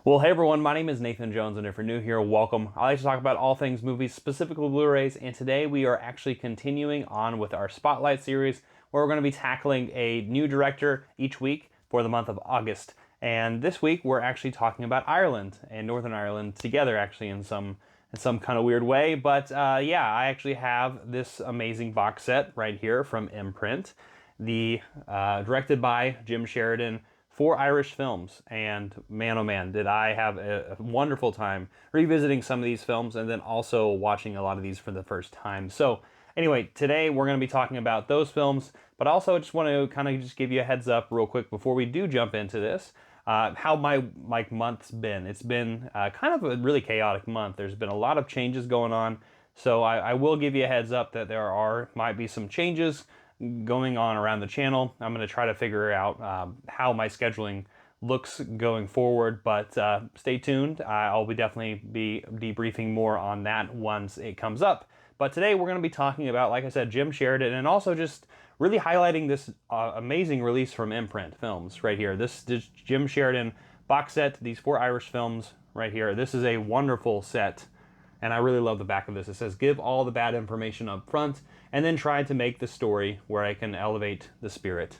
Well, hey everyone, my name is Nathan Jones, and if you're new here, welcome. I like to talk about all things movies, specifically Blu-rays, and today we are actually continuing on with our Spotlight series, where we're going to be tackling a new director each week for the month of August. And this week, we're actually talking about Ireland and Northern Ireland together, actually, in some kind of weird way. But yeah, I actually have this amazing box set right here from Imprint, directed by Jim Sheridan, 4 Irish films, and man oh man, did I have a wonderful time revisiting some of these films and then also watching a lot of these for the first time. So anyway, today we're going to be talking about those films, but also I just want to kind of just give you a heads up real quick before we do jump into this, how my month's been. It's been kind of a really chaotic month. There's been a lot of changes going on, so I will give you a heads up that might be some changes going on around the channel. I'm going to try to figure out how my scheduling looks going forward, but stay tuned. I'll definitely be debriefing more on that once it comes up. But today we're going to be talking about, like I said, Jim Sheridan, and also just really highlighting this amazing release from Imprint Films right here. This Jim Sheridan box set, these 4 Irish films right here. This is a wonderful set, and I really love the back of this. It says, give all the bad information up front, and then try to make the story where I can elevate the spirit.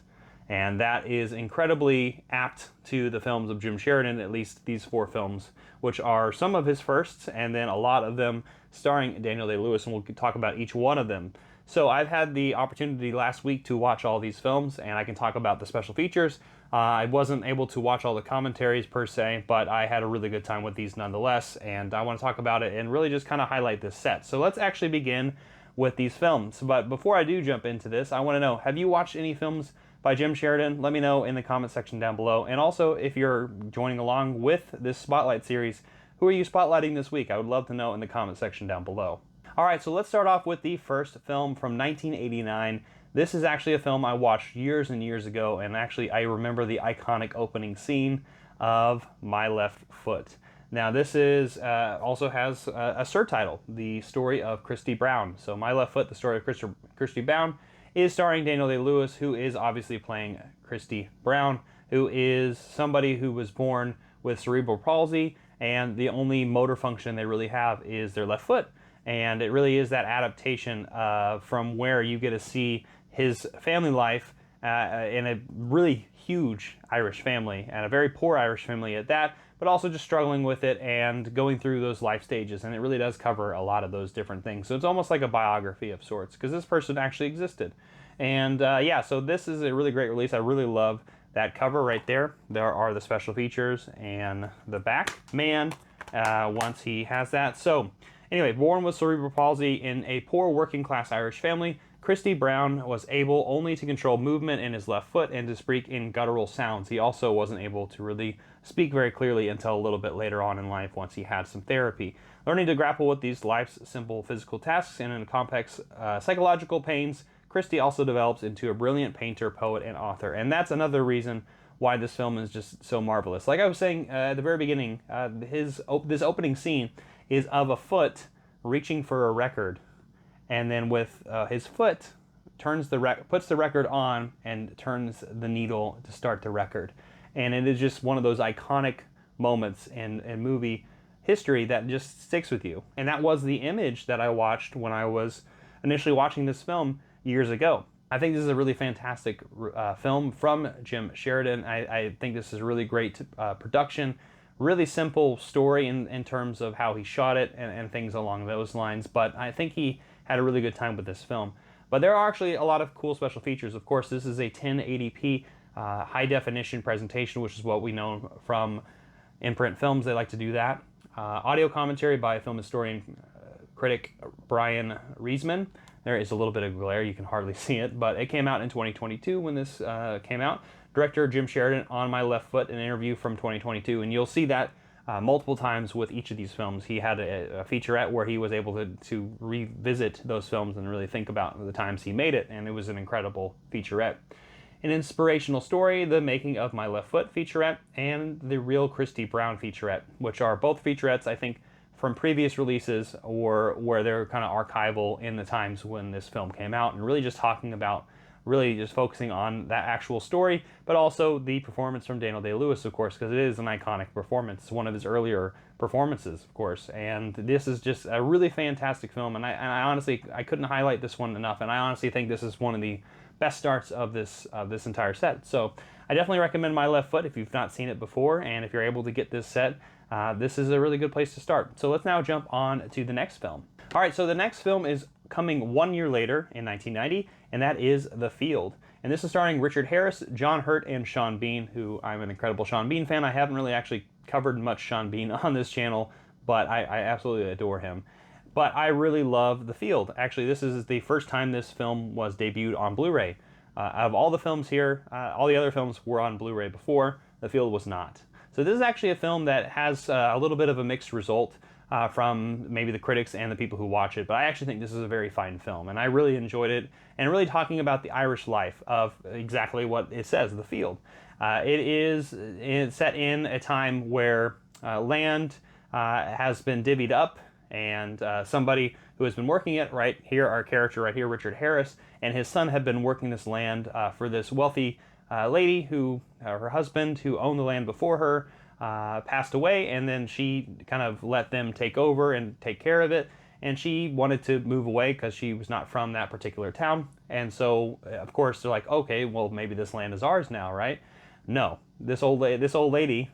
And that is incredibly apt to the films of Jim Sheridan, at least these 4 films, which are some of his firsts, and then a lot of them starring Daniel Day-Lewis, and we'll talk about each one of them. So I've had the opportunity last week to watch all these films, and I can talk about the special features. I wasn't able to watch all the commentaries per se, but I had a really good time with these nonetheless, and I want to talk about it and really just kind of highlight this set. So let's actually begin with these films. But before I do jump into this, I want to know, have you watched any films by Jim Sheridan? Let me know in the comment section down below. And also, if you're joining along with this Spotlight series, who are you spotlighting this week? I would love to know in the comment section down below. Alright, so let's start off with the first film from 1989. This is actually a film I watched years and years ago, and actually I remember the iconic opening scene of My Left Foot. Now this is also has a surtitle, The Story of Christy Brown. So My Left Foot, The Story of Christy Brown, is starring Daniel Day-Lewis, who is obviously playing Christy Brown, who is somebody who was born with cerebral palsy, and the only motor function they really have is their left foot. And it really is that adaptation from where you get to see his family life in a really huge Irish family, and a very poor Irish family at that, but also just struggling with it and going through those life stages. And it really does cover a lot of those different things. So it's almost like a biography of sorts, because this person actually existed. And yeah, so this is a really great release. I really love that cover right there. There are the special features and the back man once he has that. So anyway, born with cerebral palsy in a poor working class Irish family, Christy Brown was able only to control movement in his left foot and to speak in guttural sounds. He also wasn't able to really speak very clearly until a little bit later on in life once he had some therapy. Learning to grapple with these life's simple physical tasks and in complex psychological pains, Christy also develops into a brilliant painter, poet, and author. And that's another reason why this film is just so marvelous. Like I was saying at the very beginning, this opening scene is of a foot reaching for a record, and then with his foot puts the record on and turns the needle to start the record. And it is just one of those iconic moments in movie history that just sticks with you. And that was the image that I watched when I was initially watching this film years ago. I think this is a really fantastic film from Jim Sheridan. I think this is a really great production, really simple story in terms of how he shot it and things along those lines, but I think he had a really good time with this film. But there are actually a lot of cool special features. Of course, this is a 1080p high definition presentation, which is what we know from Imprint Films. They like to do that. Audio commentary by film historian critic Ryon. There is a little bit of glare, you can hardly see it, but it came out in 2022 when this came out. Director Jim Sheridan on My Left Foot, an interview from 2022, and you'll see that multiple times with each of these films. He had a featurette where he was able to revisit those films and really think about the times he made it, and it was an incredible featurette. An inspirational story, The Making of My Left Foot featurette, and The Real Christy Brown featurette, which are both featurettes, I think, from previous releases or where they're kind of archival in the times when this film came out, and really just talking about really just focusing on that actual story, but also the performance from Daniel Day-Lewis, of course, because it is an iconic performance. It's one of his earlier performances, of course, and this is just a really fantastic film, and I honestly, I couldn't highlight this one enough, and I honestly think this is one of the best starts of this entire set. So I definitely recommend My Left Foot if you've not seen it before, and if you're able to get this set, this is a really good place to start. So let's now jump on to the next film. All right, so the next film is coming 1 year later in 1990, and that is The Field. And this is starring Richard Harris, John Hurt, and Sean Bean, who I'm an incredible Sean Bean fan. I haven't really actually covered much Sean Bean on this channel, but I absolutely adore him. But I really love The Field. Actually, this is the first time this film was debuted on Blu-ray. Out of all the films here, all the other films were on Blu-ray before. The Field was not. So this is actually a film that has a little bit of a mixed result from maybe the critics and the people who watch it, but I actually think this is a very fine film, and I really enjoyed it, and really talking about the Irish life of exactly what it says, The Field. It's set in a time where land has been divvied up, and somebody who has been working it, right here, our character right here, Richard Harris, and his son have been working this land for this wealthy lady who, her husband, who owned the land before her, passed away, and then she kind of let them take over and take care of it, and she wanted to move away because she was not from that particular town, and so of course they're like, okay, well maybe this land is ours now, right? No, this lady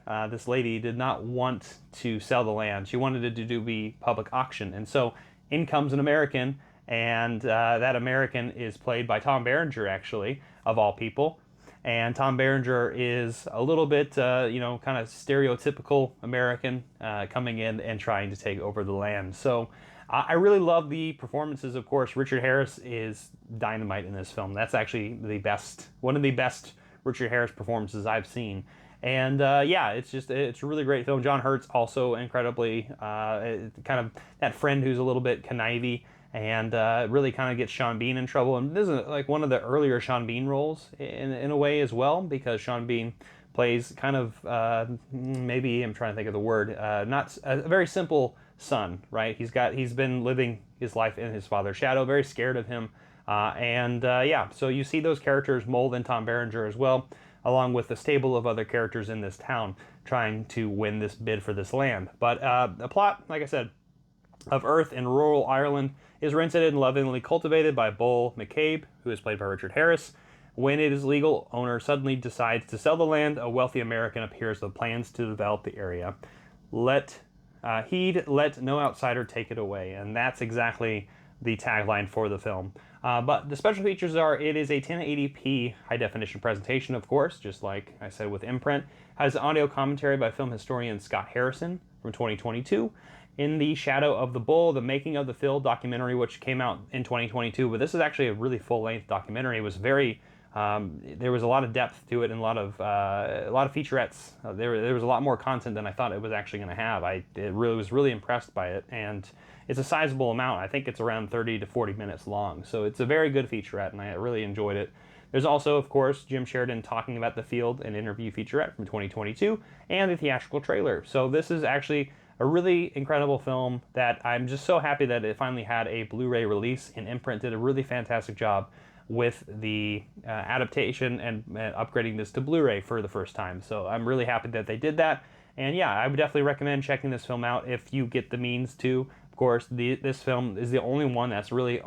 did not want to sell the land. She wanted it to be public auction, and so in comes an American, and that American is played by Tom Berenger, actually, of all people. And Tom Berenger is a little bit, kind of stereotypical American coming in and trying to take over the land. So I really love the performances, of course. Richard Harris is dynamite in this film. That's actually one of the best Richard Harris performances I've seen. And it's a really great film. John Hurt's also incredibly kind of that friend who's a little bit conniving, and really kind of gets Sean Bean in trouble. And this is like one of the earlier Sean Bean roles in a way as well, because Sean Bean plays kind of, maybe I'm trying to think of the word, not a very simple son, right? He's been living his life in his father's shadow, very scared of him. So you see those characters mold in Tom Berenger as well, along with the stable of other characters in this town trying to win this bid for this land. But the plot, like I said, of Earth in rural Ireland is rented and lovingly cultivated by Bull McCabe, who is played by Richard Harris. When it is legal, owner suddenly decides to sell the land. A wealthy American appears with plans to develop the area. Let no outsider take it away. And that's exactly the tagline for the film. But the special features are, it is a 1080p high definition presentation, of course, just like I said with Imprint. Has audio commentary by film historian Scott Harrison from 2022. In the Shadow of the Bull, the Making of the Field documentary, which came out in 2022, but this is actually a really full-length documentary. It was very, there was a lot of depth to it and a lot of featurettes. There was a lot more content than I thought it was actually going to have. Was really impressed by it, and it's a sizable amount. I think it's around 30 to 40 minutes long, so it's a very good featurette, and I really enjoyed it. There's also, of course, Jim Sheridan talking about The Field, an interview featurette from 2022, and the theatrical trailer. So this is actually a really incredible film that I'm just so happy that it finally had a Blu-ray release, and Imprint did a really fantastic job with the adaptation and upgrading this to Blu-ray for the first time. So I'm really happy that they did that. And yeah, I would definitely recommend checking this film out if you get the means to. Of course, this film is the only one that's really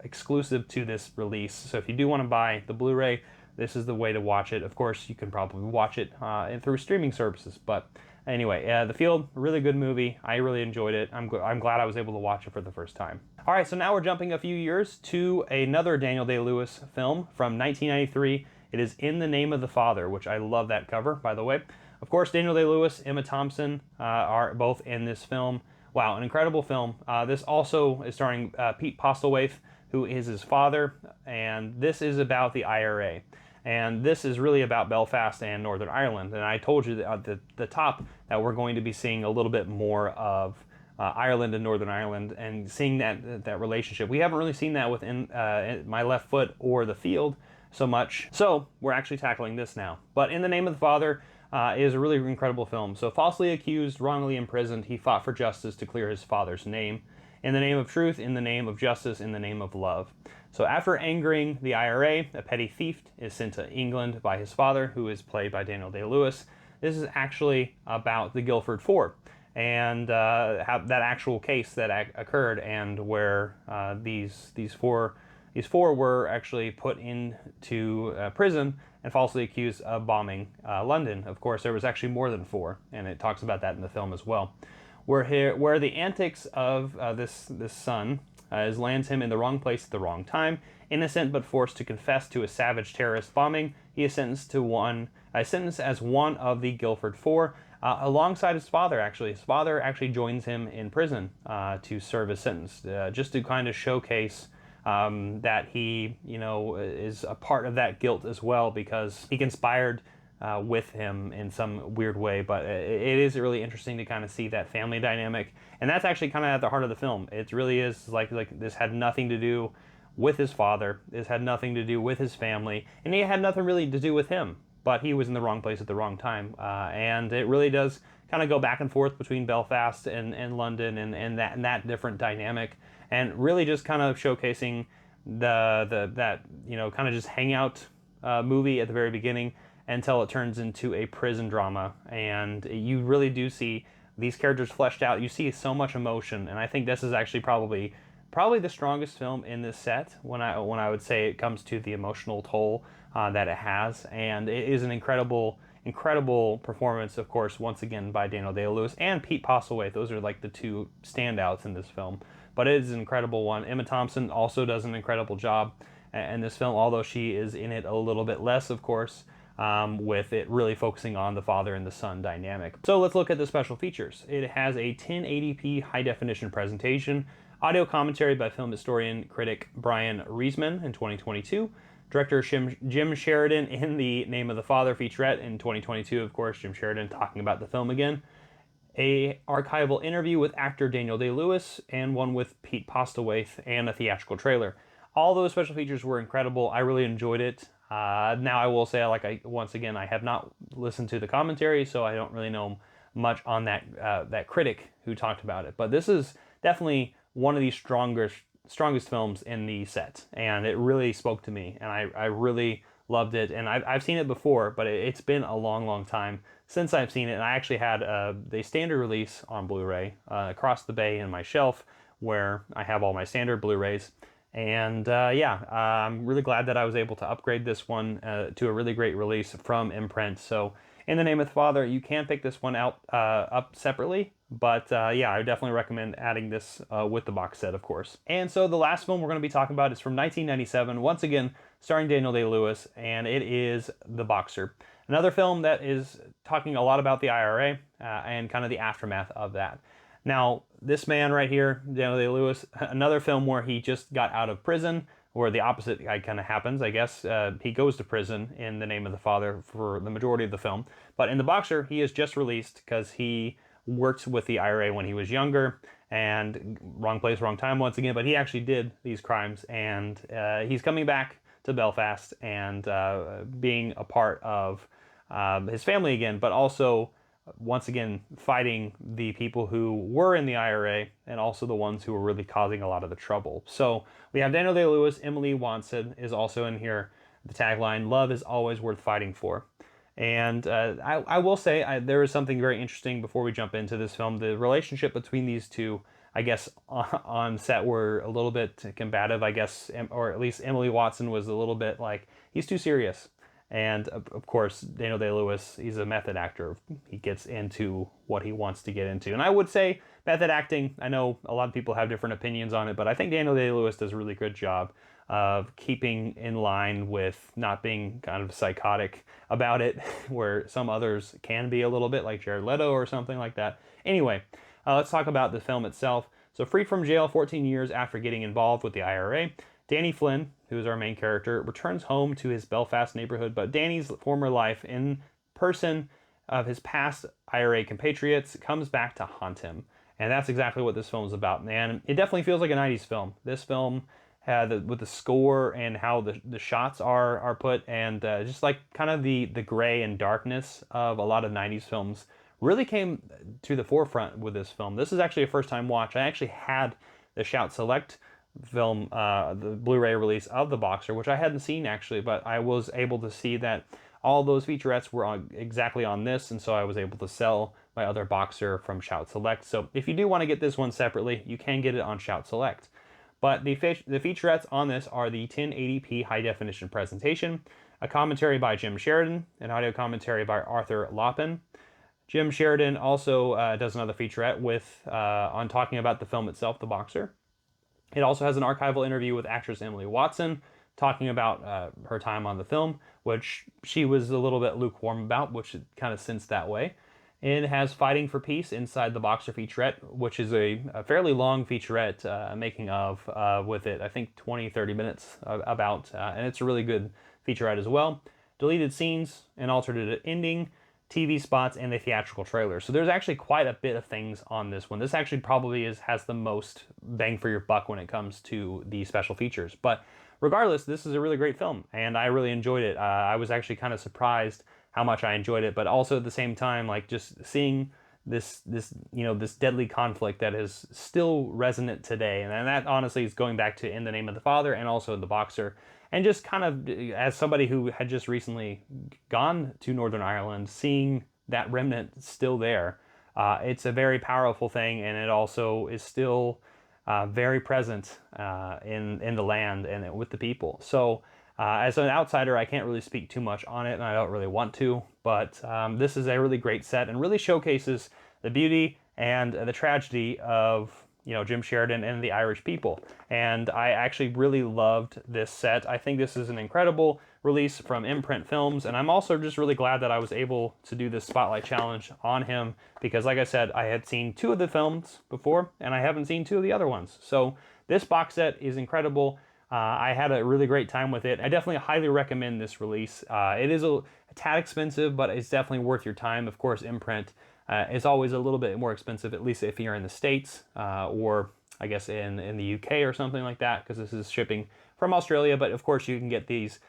exclusive to this release. So if you do want to buy the Blu-ray, this is the way to watch it. Of course, you can probably watch it through streaming services, but anyway, The Field, really good movie. I really enjoyed it. I'm glad I was able to watch it for the first time. All right, so now we're jumping a few years to another Daniel Day-Lewis film from 1993. It is In the Name of the Father, which I love that cover, by the way. Of course, Daniel Day-Lewis, Emma Thompson are both in this film. Wow, an incredible film. This also is starring Pete Postlethwaite, who is his father, and this is about the IRA. And this is really about Belfast and Northern Ireland. And I told you at the top that we're going to be seeing a little bit more of Ireland and Northern Ireland and seeing that relationship. We haven't really seen that within My Left Foot or The Field so much. So we're actually tackling this now. But In the Name of the Father is a really incredible film. So falsely accused, wrongly imprisoned, he fought for justice to clear his father's name. In the name of truth, in the name of justice, in the name of love. So after angering the IRA, a petty thief is sent to England by his father, who is played by Daniel Day-Lewis. This is actually about the Guildford Four and that actual case that occurred, and where these four were actually put into prison and falsely accused of bombing London. Of course, there was actually more than four, and it talks about that in the film as well. Where the antics of this son lands him in the wrong place at the wrong time. Innocent but forced to confess to a savage terrorist bombing, he is sentenced as one of the Guildford Four, alongside his father. Actually, his father actually joins him in prison to serve his sentence, just to kind of showcase that he, is a part of that guilt as well, because he conspired with him in some weird way. But it is really interesting to kind of see that family dynamic, and that's actually kind of at the heart of the film. It really is like this had nothing to do with his father. This had nothing to do with his family, and he had nothing really to do with him. But he was in the wrong place at the wrong time, and it really does kind of go back and forth between Belfast and London, and that different dynamic, and really just kind of showcasing that kind of just hangout movie at the very beginning until it turns into a prison drama, and you really do see these characters fleshed out. You see so much emotion, and I think this is actually probably the strongest film in this set when I would say it comes to the emotional toll that it has. And it is an incredible performance, of course, once again by Daniel Day-Lewis and Pete Postlethwaite. Those are like the two standouts in this film, but it is an incredible one. Emma Thompson also does an incredible job in this film, although she is in it a little bit less, of course, with it really focusing on the father and the son dynamic. So let's look at the special features. It has a 1080p high-definition presentation, audio commentary by film historian critic Brian Reisman in 2022, director Jim Sheridan in The Name of the Father featurette in 2022, of course, Jim Sheridan talking about the film again, a archival interview with actor Daniel Day-Lewis, and one with Pete Postlethwaite, and a theatrical trailer. All those special features were incredible. I really enjoyed it. Now I will say, once again, I have not listened to the commentary, so I don't really know much on that critic who talked about it. But this is definitely one of the strongest films in the set, and it really spoke to me, and I really loved it. And I've seen it before, but it's been a long time since I've seen it. And I actually had the standard release on Blu-ray across the bay in my shelf, where I have all my standard Blu-rays. And I'm really glad that I was able to upgrade this one to a really great release from Imprint. So In the Name of the Father, you can pick this one out up separately, but I would definitely recommend adding this with the box set, of course. And so the last film we're going to be talking about is from 1997, once again starring Daniel Day-Lewis, and it is The Boxer. Another film that is talking a lot about the IRA and kind of the aftermath of that. Now, this man right here, Daniel Day-Lewis, another film where he just got out of prison, where the opposite kind of happens, I guess. He goes to prison in The Name of the Father for the majority of the film. But in The Boxer, he is just released because he worked with the IRA when he was younger, and wrong place, wrong time once again, but he actually did these crimes, and he's coming back to Belfast and being a part of his family again, but also once again fighting the people who were in the IRA and also the ones who were really causing a lot of the trouble. So we have Daniel Day-Lewis. Emily Watson is also in here. The tagline, "Love is always worth fighting for." And I will say there is something very interesting before we jump into this film. The relationship between these two, I guess, on set were a little bit combative, I guess, or at least Emily Watson was a little bit like, he's too serious. And of course, Daniel Day-Lewis, he's a method actor. He gets into what he wants to get into. And I would say method acting, I know a lot of people have different opinions on it, but I think Daniel Day-Lewis does a really good job of keeping in line with not being kind of psychotic about it, where some others can be a little bit, like Jared Leto or something like that. Anyway, let's talk about the film itself. So freed from jail 14 years after getting involved with the IRA, Danny Flynn, who is our main character, returns home to his Belfast neighborhood, but Danny's former life in person of his past IRA compatriots comes back to haunt him. And that's exactly what this film is about, man. It definitely feels like a 90s film. This film had with the score and how the shots are put, and just like kind of the gray and darkness of a lot of 90s films really came to the forefront with this film. This is actually a first time watch. I actually had the Shout Select film, the Blu-ray release of the Boxer, which I hadn't seen actually, but I was able to see that all those featurettes were exactly on this, and so I was able to sell my other Boxer from Shout Select. So if you do want to get this one separately, you can get it on Shout Select. But the featurettes on this are the 1080p high definition presentation, a commentary by Jim Sheridan, an audio commentary by Arthur Loppin. Jim Sheridan also does another featurette on talking about the film itself, The Boxer. It also has an archival interview with actress Emily Watson, talking about her time on the film, which she was a little bit lukewarm about, which it kind of sensed that way. And it has Fighting for Peace inside the Boxer featurette, which is a fairly long featurette making of with it, I think 20-30 minutes about, and it's a really good featurette as well. Deleted scenes, an alternate ending, TV spots, and the theatrical trailer. So there's actually quite a bit of things on this one. This actually probably has the most bang for your buck when it comes to the special features. But regardless, this is a really great film, and I really enjoyed it. I was actually kind of surprised how much I enjoyed it, but also at the same time, like just seeing this deadly conflict that is still resonant today, and that honestly is going back to In the Name of the Father and also The Boxer, and just kind of as somebody who had just recently gone to Northern Ireland, seeing that remnant still there, it's a very powerful thing, and it also is still very present in the land and with the people. So as an outsider, I can't really speak too much on it, and I don't really want to, but this is a really great set and really showcases the beauty and the tragedy of Jim Sheridan and the Irish people. And I actually really loved this set. I think this is an incredible release from Imprint Films, and I'm also just really glad that I was able to do this Spotlight Challenge on him, because like I said, I had seen 2 of the films before, and I haven't seen 2 of the other ones. So this box set is incredible. I had a really great time with it. I definitely highly recommend this release. It is a tad expensive, but it's definitely worth your time. Of course, Imprint is always a little bit more expensive, at least if you're in the States, or I guess in the UK or something like that, because this is shipping from Australia. But of course, you can get these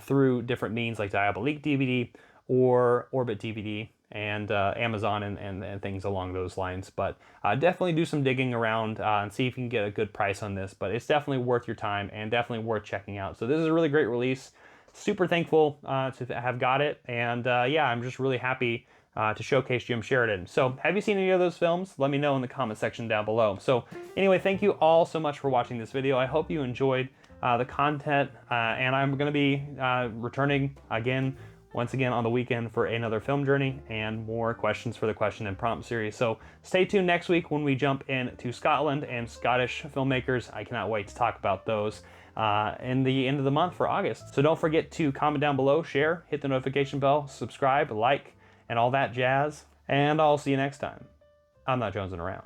through different means like Diabolique DVD or Orbit DVD and Amazon and things along those lines. But definitely do some digging around and see if you can get a good price on this. But it's definitely worth your time and definitely worth checking out. So this is a really great release. Super thankful to have got it. And yeah, I'm just really happy to showcase Jim Sheridan. So have you seen any of those films? Let me know in the comment section down below. So anyway, thank you all so much for watching this video. I hope you enjoyed the content, and I'm going to be returning once again on the weekend for another film journey and more questions for the question and prompt series. So stay tuned next week when we jump into Scotland and Scottish filmmakers. I cannot wait to talk about those in the end of the month for August. So don't forget to comment down below, share, hit the notification bell, subscribe, like, and all that jazz. And I'll see you next time. I'm not jonesing around.